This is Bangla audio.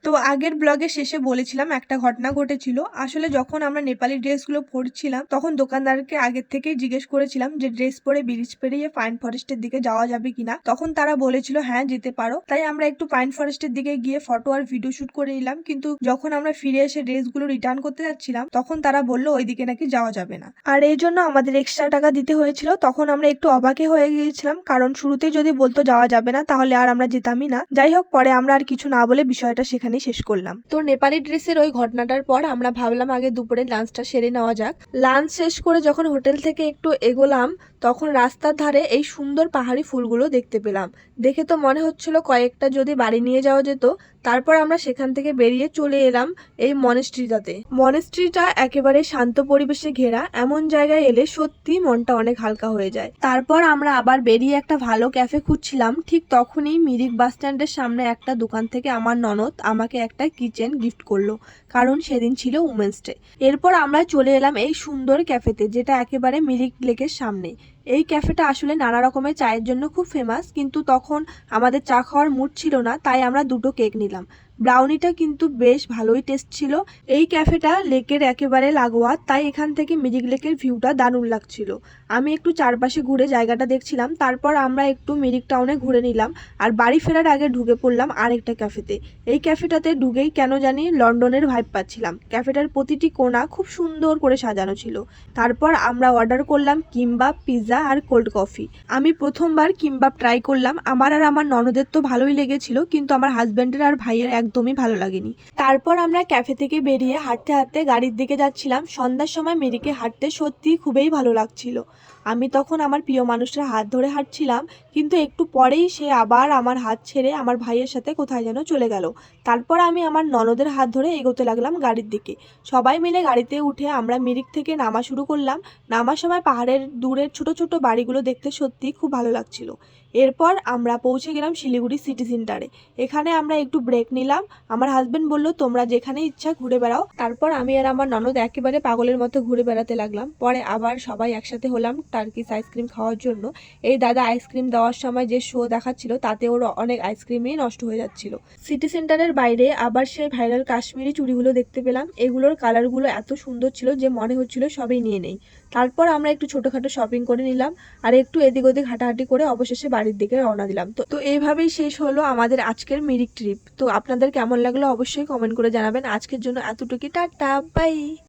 তো আগের ব্লগের শেষে বলেছিলাম একটা ঘটনা ঘটেছিল। আসলে যখন আমরা নেপালি ড্রেসগুলো পরছিলাম তখন দোকানদারকে আগের থেকেই জিজ্ঞেস করেছিলাম যে ড্রেস পরে ব্রিজ পেরিয়ে পাইন ফরেস্টের দিকে যাওয়া যাবে কিনা। তখন তারা বলেছিল হ্যাঁ যেতে পারো। তাই আমরা একটু পাইন ফরেস্টের দিকে গিয়ে ফটো আর ভিডিও শুট করে নিলাম, কিন্তু যখন আমরা ফিরে এসে ড্রেসগুলো রিটার্ন করতে যাচ্ছিলাম তখন তারা বললো ওইদিকে নাকি যাওয়া যাবে না, আর এই জন্য আমাদের এক্সট্রা টাকা দিতে হয়েছিল। তখন আমরা একটু অবাকে হয়ে গিয়েছিলাম, কারণ শুরুতেই যদি বলতো যাওয়া যাবে না তাহলে আর আমরা যেতামই না। যাই হোক, পরে আমরা আর কিছু না বলে বিষয়টা সেখানেই শেষ করলাম। তো নেপালি ড্রেসের ওই ঘটনাটার পর আমরা ভাবলাম আগে দুপুরে লাঞ্চটা সেরে নেওয়া যাক। লাঞ্চ শেষ করে যখন হোটেল থেকে একটু এগোলাম তখন রাস্তার ধারে এই সুন্দর পাহাড়ি ফুলগুলো দেখতে পেলাম। দেখে তো মনে হচ্ছিল কয়েকটা যদি বাড়ি নিয়ে যাওয়া যেত। তারপর আমরা সেখান থেকে বেরিয়ে চলে এলাম এই মনেস্ট্রিটাতে। মনেস্ট্রিটা একেবারে শান্ত পরিবেশে ঘেরা, এমন জায়গায় এলে সত্যি মনটা অনেক হালকা হয়ে যায়। তারপর আমরা আবার বেরিয়ে একটা ভালো ক্যাফে খুঁজছিলাম, ঠিক তখনই মিরিক বাস স্ট্যান্ডের সামনে একটা দোকান থেকে আমার ননদ আমাকে একটা কিচেন গিফট করলো, কারণ সেদিন ছিল উমেন্স ডে। এরপর আমরা চলে এলাম এই সুন্দর ক্যাফেতে, যেটা একেবারে মিরিক লেকের সামনে। এই ক্যাফেটা আসলে নানা রকমের চায়ের জন্য খুব ফেমাস, কিন্তু তখন আমাদের চা খাওয়ার মুড ছিল না, তাই আমরা দুটো কেক নিলাম। ব্রাউনিটা কিন্তু বেশ ভালোই টেস্ট ছিল। এই ক্যাফেটা লেকের একেবারে লাগোয়া, তাই এখান থেকে মিরিক লেকের ভিউটা দারুণ লাগছিল। আমি একটু চারপাশে ঘুরে জায়গাটা দেখছিলাম, তারপর আমরা একটু মিরিক টাউনে ঘুরে নিলাম আর বাড়ি ফেরার আগে ঢুকে পড়লাম আরেকটা ক্যাফেতে। এই ক্যাফেটাতে ঢুকেই কেন জানি লন্ডনের ভাইব পাচ্ছিলাম। ক্যাফেটার প্রতিটি কোণা খুব সুন্দর করে সাজানো ছিল। তারপর আমরা অর্ডার করলাম কিমবাব, পিৎজা আর কোল্ড কফি। আমি প্রথমবার কিমবাব ট্রাই করলাম, আমার আর আমার ননদের তো ভালোই লেগেছিল, কিন্তু আমার হাজব্যান্ডের আর ভাইয়ের একদমই ভালো লাগেনি। তারপর আমরা ক্যাফে থেকে বেরিয়ে হাঁটতে হাঁটতে গাড়ির দিকে যাচ্ছিলাম। সন্ধ্যার সময় মেরিকে হাঁটতে সত্যি খুবই ভালো লাগছিল। আমি তখন আমার প্রিয় মানুষটার হাত ধরে হাঁটছিলাম, কিন্তু একটু পরেই সে আবার আমার হাত ছেড়ে আমার ভাইয়ের সাথে কোথায় যেন চলে গেল। তারপর আমি আমার ননদের হাত ধরে এগোতে লাগলাম গাড়ির দিকে। সবাই মিলে গাড়িতে উঠে আমরা মিরিক থেকে নামা শুরু করলাম। নামার সময় পাহাড়ের দূরের ছোট ছোট বাড়িগুলো দেখতে সত্যি খুব ভালো লাগছিল। এরপর আমরা পৌঁছে গেলাম শিলিগুড়ি সিটি সেন্টারে। এখানে আমরা একটু ব্রেক নিলাম। আমার হাজবেন্ড বলল তোমরা যেখানে ইচ্ছা ঘুরে বেড়াও। তারপর আমি আর আমার ননদ একেবারে পাগলের মতো ঘুরে বেড়াতে লাগলাম। পরে আবার সবাই একসাথে হলাম টার্কিশ আইসক্রিম খাওয়ার জন্য। এই দাদা আইসক্রিম দেওয়ার সময় যে শো দেখাচ্ছিল তাতে ওর অনেক আইসক্রিমই নষ্ট হয়ে যাচ্ছিল। সিটি সেন্টারের বাইরে আবার সেই ভাইরাল কাশ্মীরি চুড়িগুলো দেখতে পেলাম। এগুলোর কালারগুলো এত সুন্দর ছিল যে মনে হচ্ছিল সবই নিয়ে নেই। তারপর আমরা একটু ছোটখাটো শপিং করে নিলাম আর একটু এদিক ওদিক হাঁটাহাঁটি করে অবশেষে বাড়ির দিকে রওনা দিলাম। তো এইভাবেই শেষ হলো আমাদের আজকের মিরিক ট্রিপ। তো আপনাদের কেমন লাগলো অবশ্যই কমেন্ট করে জানাবেন। আজকের জন্য এতটুকুই, টাটা বাই।